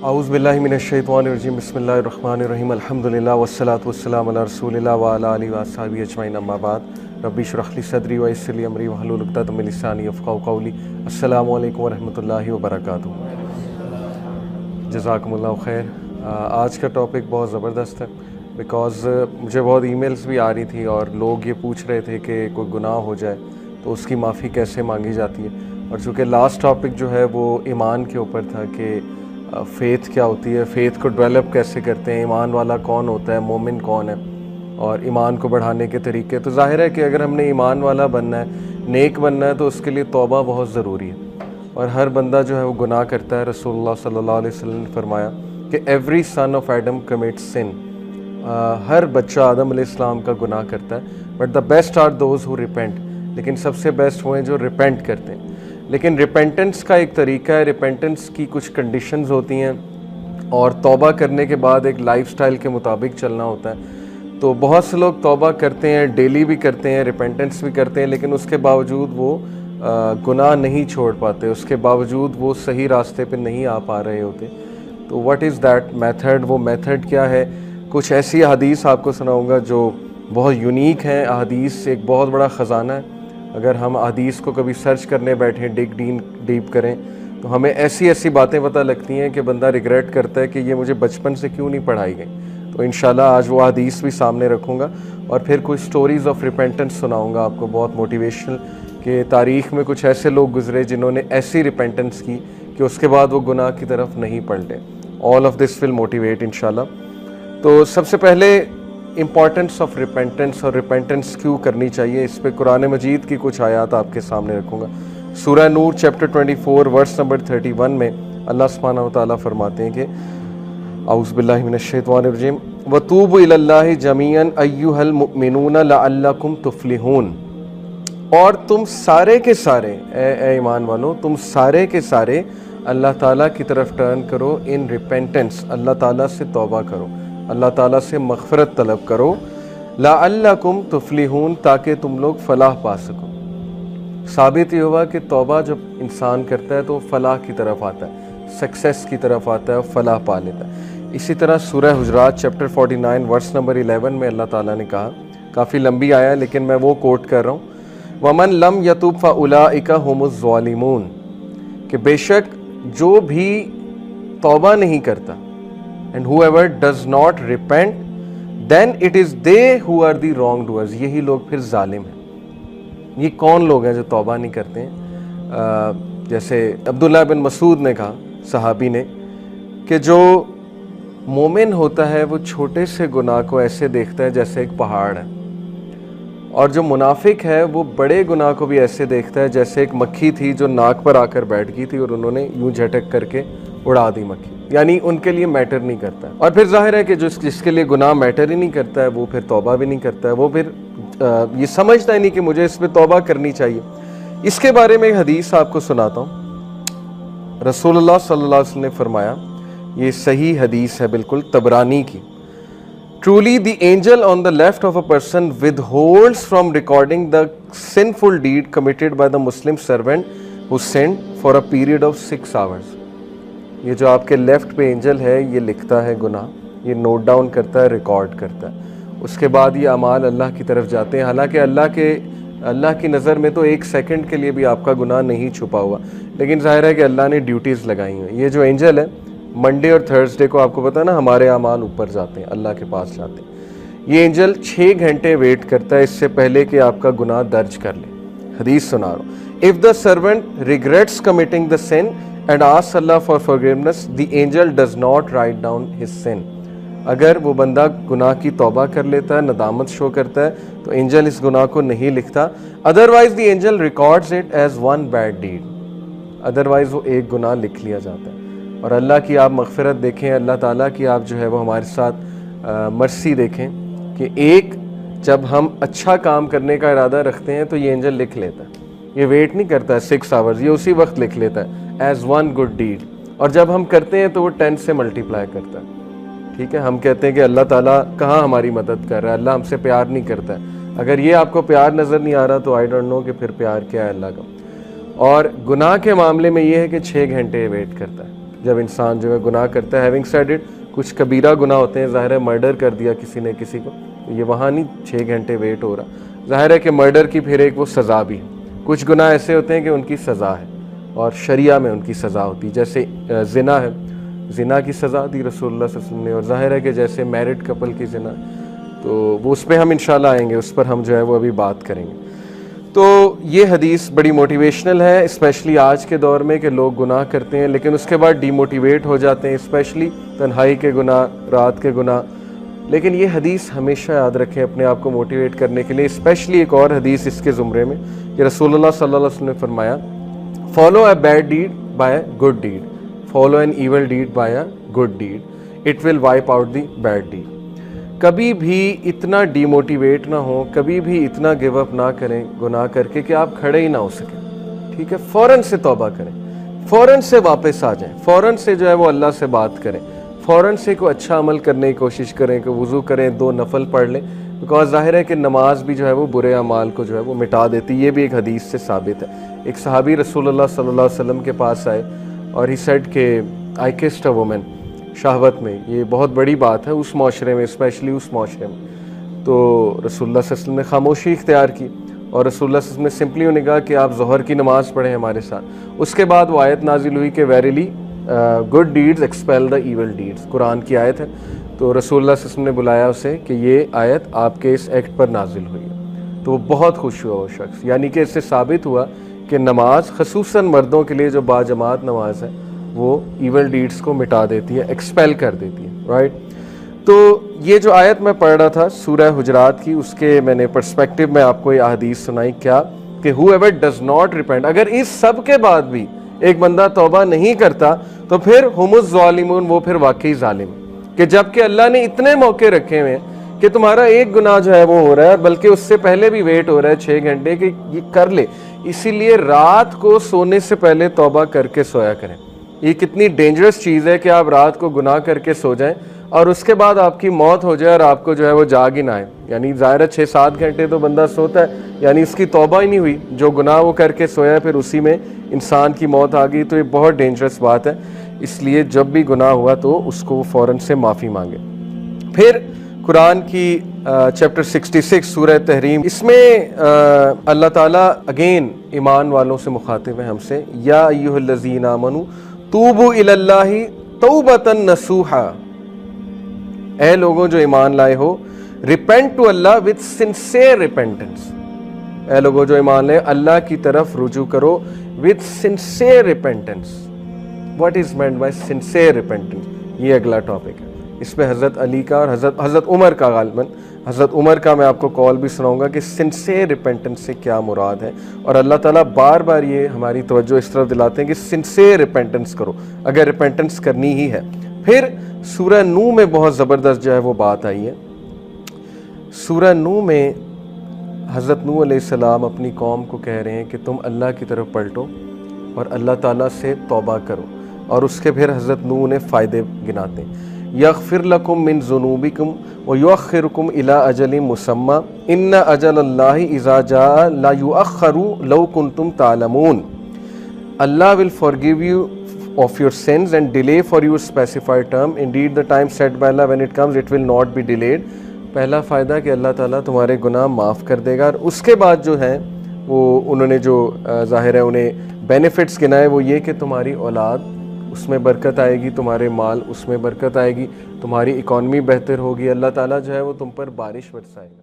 اعوذ باللہ من الشیطان الرجیم بسم اللہ الرحمن الرحیم الحمدللہ والصلاۃ والسلام علی رسول اللہ وعلی آلہ واصحابہ اجمعین اما بعد رب اشرح لی صدری ویسر لی امری واحلل عقدۃ من لسانی یفقہوا قولی السلام علیکم ورحمۃ اللہ وبرکاتہ۔ جزاکم اللہ خیر۔ آج کا ٹاپک بہت زبردست ہے بیکاز مجھے بہت ای میلز بھی آ رہی تھی اور لوگ یہ پوچھ رہے تھے کہ کوئی گناہ ہو جائے تو اس کی معافی کیسے مانگی جاتی ہے، اور چونکہ لاسٹ ٹاپک جو ہے وہ ایمان کے اوپر تھا کہ فیتھ کیا ہوتی ہے، فیتھ کو ڈیولپ کیسے کرتے ہیں، ایمان والا کون ہوتا ہے، مومن کون ہے، اور ایمان کو بڑھانے کے طریقے۔ تو ظاہر ہے کہ اگر ہم نے ایمان والا بننا ہے، نیک بننا ہے، تو اس کے لیے توبہ بہت ضروری ہے، اور ہر بندہ جو ہے وہ گناہ کرتا ہے۔ رسول اللہ صلی اللہ علیہ وسلم نے فرمایا کہ every son of Adam commits sin, ہر بچہ آدم علیہ السلام کا گناہ کرتا ہے، but the best are those who repent, لیکن سب سے بیسٹ وہ ہیں جو ریپینٹ کرتے ہیں۔ لیکن ریپینٹنس کا ایک طریقہ ہے، ریپینٹنس کی کچھ کنڈیشنز ہوتی ہیں، اور توبہ کرنے کے بعد ایک لائف سٹائل کے مطابق چلنا ہوتا ہے۔ تو بہت سے لوگ توبہ کرتے ہیں، ڈیلی بھی کرتے ہیں، ریپینٹنس بھی کرتے ہیں، لیکن اس کے باوجود وہ گناہ نہیں چھوڑ پاتے، اس کے باوجود وہ صحیح راستے پہ نہیں آ پا رہے ہوتے۔ تو واٹ از دیٹ میتھڈ؟ وہ میتھڈ کیا ہے؟ کچھ ایسی احادیث آپ کو سناؤں گا جو بہت یونیک ہیں۔ احادیث ایک بہت بڑا خزانہ ہے، اگر ہم حدیث کو کبھی سرچ کرنے بیٹھیں، ڈیپ کریں، تو ہمیں ایسی ایسی باتیں پتہ لگتی ہیں کہ بندہ ریگریٹ کرتا ہے کہ یہ مجھے بچپن سے کیوں نہیں پڑھائی گئی۔ تو انشاءاللہ آج وہ حدیث بھی سامنے رکھوں گا، اور پھر کچھ سٹوریز آف ریپینٹنس سناؤں گا آپ کو، بہت موٹیویشنل، کہ تاریخ میں کچھ ایسے لوگ گزرے جنہوں نے ایسی ریپینٹنس کی کہ اس کے بعد وہ گناہ کی طرف نہیں پلٹے۔ All of this will motivate انشاءاللہ۔ تو سب سے پہلے امپورٹنس آف ریپینٹنس، اور ریپینٹنس کیوں کرنی چاہیے، اس پہ قرآن مجید کی کچھ آیات آپ کے سامنے رکھوں گا۔ سورہ نور چیپٹر 24 ورس نمبر 31 میں اللہ سبحانہ و تعالیٰ فرماتے ہیں کہ اعوذ باللہ من الشیطان الرجیم وَتُوبُوا إِلَى اللَّهِ جَمِيعًا أَيُّهَا الْمُؤْمِنُونَ لَعَلَّكُمْ تُفْلِحُونَ، اور تم سارے کے سارے اے ایمان والو، تم سارے کے سارے اللہ تعالیٰ کی طرف ٹرن کرو ان ریپینٹنس، اللہ تعالیٰ سے توبہ کرو، اللہ تعالیٰ سے مغفرت طلب کرو، لعلکم تفلحون، تاکہ تم لوگ فلاح پا سکو۔ ثابت یہ ہوا کہ توبہ جب انسان کرتا ہے تو فلاح کی طرف آتا ہے، سکسیس کی طرف آتا ہے، فلاح پا لیتا ہے۔ اسی طرح سورہ حجرات چیپٹر 49 ورس نمبر 11 میں اللہ تعالیٰ نے کہا، کافی لمبی آیا ہے لیکن میں وہ کوٹ کر رہا ہوں، وَمَن لَمْ يَتُبْ فَأُولَٰئِكَ هُمُ الظَّالِمُونَ، کہ بے شک جو بھی توبہ نہیں کرتا، and whoever does not repent then it is they who are the wrongdoers، یہی لوگ پھر ظالم ہیں۔ یہ کون لوگ ہیں جو توبہ نہیں کرتے ہیں؟ جیسے عبداللہ بن مسعود نے کہا، صحابی نے، کہ جو مومن ہوتا ہے وہ چھوٹے سے گناہ کو ایسے دیکھتا ہے جیسے ایک پہاڑ ہے، اور جو منافق ہے وہ بڑے گناہ کو بھی ایسے دیکھتا ہے جیسے ایک مکھی تھی جو ناک پر آ کر بیٹھ گئی تھی اور انہوں نے یوں جھٹک کر کے اڑا دی مکھی، یعنی ان کے لیے میٹر نہیں کرتا ہے۔ اور پھر ظاہر ہے کہ جس کے لیے گناہ میٹر ہی نہیں کرتا ہے وہ پھر توبہ بھی نہیں کرتا ہے، وہ پھر یہ سمجھتا ہی نہیں کہ مجھے اس پہ توبہ کرنی چاہیے۔ اس کے بارے میں ایک حدیث آپ کو سناتا ہوں۔ رسول اللہ صلی اللہ علیہ وسلم نے فرمایا، یہ صحیح حدیث ہے بالکل، طبرانی کی، Truly the angel on the left of a person withholds from recording the sinful deed committed by the Muslim servant who sinned for a period of 6 hours۔ یہ جو آپ کے لیفٹ پہ اینجل ہے یہ لکھتا ہے گناہ، یہ نوٹ ڈاؤن کرتا ہے، ریکارڈ کرتا ہے، اس کے بعد یہ اعمال اللہ کی طرف جاتے ہیں، حالانکہ اللہ کی نظر میں تو 1 سیکنڈ کے لیے بھی آپ کا گناہ نہیں چھپا ہوا، لیکن ظاہر ہے کہ اللہ نے ڈیوٹیز لگائی ہیں۔ یہ جو اینجل ہے منڈے اور تھرسڈے کو آپ کو پتہ ہے نا ہمارے اعمال اوپر جاتے ہیں، اللہ کے پاس جاتے ہیں، یہ اینجل 6 گھنٹے ویٹ کرتا ہے اس سے پہلے کہ آپ کا گناہ درج کر لے۔ حدیث سنا رہا ہوں، if the servant regrets committing the sin and asks Allah for forgiveness, the angel does not write down his sin۔ اگر وہ بندہ گناہ کی توبہ کر لیتا ہے، ندامت شو کرتا ہے، تو اینجل اس گناہ کو نہیں لکھتا، otherwise the angel records it as one bad deed، otherwise وہ ایک گناہ لکھ لیا جاتا ہے۔ اور اللہ کی آپ مغفرت دیکھیں، اللہ تعالیٰ کی آپ جو ہے وہ ہمارے ساتھ مرسی دیکھیں کہ ایک جب ہم اچھا کام کرنے کا ارادہ رکھتے ہیں تو یہ اینجل لکھ لیتا ہے، یہ ویٹ نہیں کرتا ہے 6 آورز، یہ اسی وقت لکھ لیتا ہے ایز ون گڈ ڈیڈ، اور جب ہم کرتے ہیں تو وہ 10 سے ملٹیپلائی کرتا ہے۔ ٹھیک ہے، ہم کہتے ہیں کہ اللہ تعالیٰ کہاں ہماری مدد کر رہا ہے، اللہ ہم سے پیار نہیں کرتا ہے۔ اگر یہ آپ کو پیار نظر نہیں آ رہا تو آئی ڈونٹ نو کہ پھر پیار کیا ہے اللہ کا۔ اور گناہ کے معاملے میں یہ ہے کہ 6 گھنٹے ویٹ کرتا ہے، جب انسان جو ہے گناہ کرتا ہے. ہیونگ سیڈ اٹ, کچھ کبیرہ گناہ ہوتے ہیں, ظاہر ہے مرڈر کر دیا کسی نے کسی کو, یہ وہاں نہیں 6 گھنٹے ویٹ ہو رہا. ظاہر ہے کہ مرڈر کی پھر ایک وہ سزا بھی ہے. کچھ گناہ ایسے ہوتے ہیں کہ ان کی سزا ہے اور شریعہ میں ان کی سزا ہوتی ہے, جیسے زنا ہے, زنا کی سزا دی رسول اللہ صلی اللہ علیہ وسلم نے. اور ظاہر ہے کہ جیسے میرڈ کپل کی زنا, تو وہ اس پہ ہم انشاءاللہ آئیں گے, اس پر ہم جو ہے وہ ابھی بات کریں گے. تو یہ حدیث بڑی موٹیویشنل ہے, اسپیشلی آج کے دور میں کہ لوگ گناہ کرتے ہیں لیکن اس کے بعد ڈی موٹیویٹ ہو جاتے ہیں, اسپیشلی تنہائی کے گناہ, رات کے گناہ. لیکن یہ حدیث ہمیشہ یاد رکھیں اپنے آپ کو موٹیویٹ کرنے کے لیے. اسپیشلی ایک اور حدیث اس کے زمرے میں کہ رسول اللہ صلی اللہ علیہ وسلم نے فرمایا, follow a bad deed by a good deed, follow an evil deed by a good deed, it will wipe out the bad deed. کبھی بھی اتنا ڈی موٹیویٹ نہ ہو, کبھی بھی اتنا گیو اپ نہ کریں گناہ کر کے کہ آپ کھڑے ہی نہ ہو سکیں. ٹھیک ہے, فوراً سے توبہ کریں, فوراً سے واپس آ جائیں, فوراً سے جو ہے وہ اللہ سے بات کریں, فوراً سے کوئی اچھا عمل کرنے کی کوشش کریں, کہ وضو کریں, 2 نفل پڑھ لیں, بیکاز ظاہر ہے کہ نماز بھی جو ہے وہ برے اعمال کو جو ہے وہ مٹا دیتی. یہ بھی ایک حدیث سے ثابت ہے. ایک صحابی رسول اللہ صلی اللہ علیہ وسلم کے پاس آئے اور ہی سیڈ کہ آئی کسڈ اے وومن, شہوت میں, یہ بہت بڑی بات ہے اس معاشرے میں, اسپیشلی اس معاشرے میں. تو رسول اللہ صلی اللہ علیہ وسلم نے خاموشی اختیار کی اور رسول اللہ صلی اللہ علیہ وسلم نے سمپلی انہیں کہا کہ آپ ظہر کی نماز پڑھیں ہمارے ساتھ. اس کے بعد وہ آیت نازل ہوئی کہ ویریلی گڈ ڈیڈز ایکسپیل دا ایول ڈیڈز, قرآن کی آیت ہے. تو رسول اللہ صلی اللہ علیہ وسلم نے بلایا اسے کہ یہ آیت آپ کے اس ایکٹ پر نازل ہوئی ہے. تو وہ بہت خوش ہوا وہ شخص, یعنی کہ اس سے ثابت ہوا کہ نماز خصوصاً مردوں کے لیے جو باجماعت نماز ہے وہ ایول ڈیڈز کو مٹا دیتی ہے, ایکسپیل کر دیتی ہے, رائٹ. تو یہ جو آیت میں پڑھ رہا تھا سورہ حجرات کی, اس کے میں نے پرسپیکٹو میں آپ کو یہ احادیث سنائی. کیا کہ ہو ایور ڈز ناٹ ریپینٹ, اگر اس سب کے بعد بھی ایک بندہ توبہ نہیں کرتا تو پھر ہم الظالمون, وہ پھر واقعی ظالم, کہ جب کہ اللہ نے اتنے موقع رکھے ہوئے ہیں کہ تمہارا ایک گناہ جو ہے وہ ہو رہا ہے, بلکہ اس سے پہلے بھی ویٹ ہو رہا ہے 6 گھنٹے کہ یہ کر لے. اسی لیے رات کو سونے سے پہلے توبہ کر کے سویا کریں. یہ کتنی ڈینجرس چیز ہے کہ آپ رات کو گناہ کر کے سو جائیں اور اس کے بعد آپ کی موت ہو جائے اور آپ کو جو ہے وہ جاگ ہی نہ آئے. یعنی ظاہر ہے 6-7 گھنٹے تو بندہ سوتا ہے, یعنی اس کی توبہ ہی نہیں ہوئی, جو گناہ وہ کر کے سویا پھر اسی میں انسان کی موت آ گئی. تو یہ بہت ڈینجرس بات ہے, اس لیے جب بھی گناہ ہوا تو اس کو فوراً سے معافی مانگے. پھر قرآن کی چیپٹر 66 سورہ تحریم, اس میں اللہ تعالیٰ اگین ایمان والوں سے مخاطب ہے ہم سے, یا ایھا الذین آمنوا توبوا الی اللہ توبۃ نصوحا, اے لوگوں جو ایمان لائے ہو, repent to Allah with sincere repentance, اے لوگوں جو ایمان لائے اللہ کی طرف رجوع کرو with sincere repentance. What is meant by sincere repentance, یہ اگلا ٹاپک ہے. اس پہ حضرت علی کا اور حضرت عمر کا, غالباً حضرت عمر کا میں آپ کو کال بھی سناؤں گا کہ سنسیئر ریپینٹنس سے کیا مراد ہے. اور اللہ تعالیٰ بار بار یہ ہماری توجہ اس طرف دلاتے ہیں کہ سنسیئر ریپینٹنس کرو اگر ریپینٹنس کرنی ہی ہے. پھر سورہ نوح میں بہت زبردست جو ہے وہ بات آئی ہے. سورہ نوح میں حضرت نوح علیہ السلام اپنی قوم کو کہہ رہے ہیں کہ تم اللہ کی طرف پلٹو اور اللہ تعالیٰ سے توبہ کرو, اور اس کے پھر حضرت نوح نے فائدے گناتے ہیں. یغفر لکم من ذنوبکم ویؤخرکم الی اجل مسمی ان اجل اللہ اذا جاء لا یؤخر لو کنتم تعلمون. Allah will forgive you of your sins and delay for you a specified term. Indeed the time set by Allah, when it comes it will not be delayed. پہلا فائدہ کہ اللہ تعالیٰ تمہارے گناہ معاف کر دے گا, اور اس کے بعد جو ہیں وہ انہوں نے جو ظاہر ہے انہیں بینیفٹس گنائے وہ یہ کہ تمہاری اولاد اس میں برکت آئے گی, تمہارے مال اس میں برکت آئے گی, تمہاری اکانومی بہتر ہوگی, اللہ تعالیٰ جو ہے وہ تم پر بارش برسائے گا.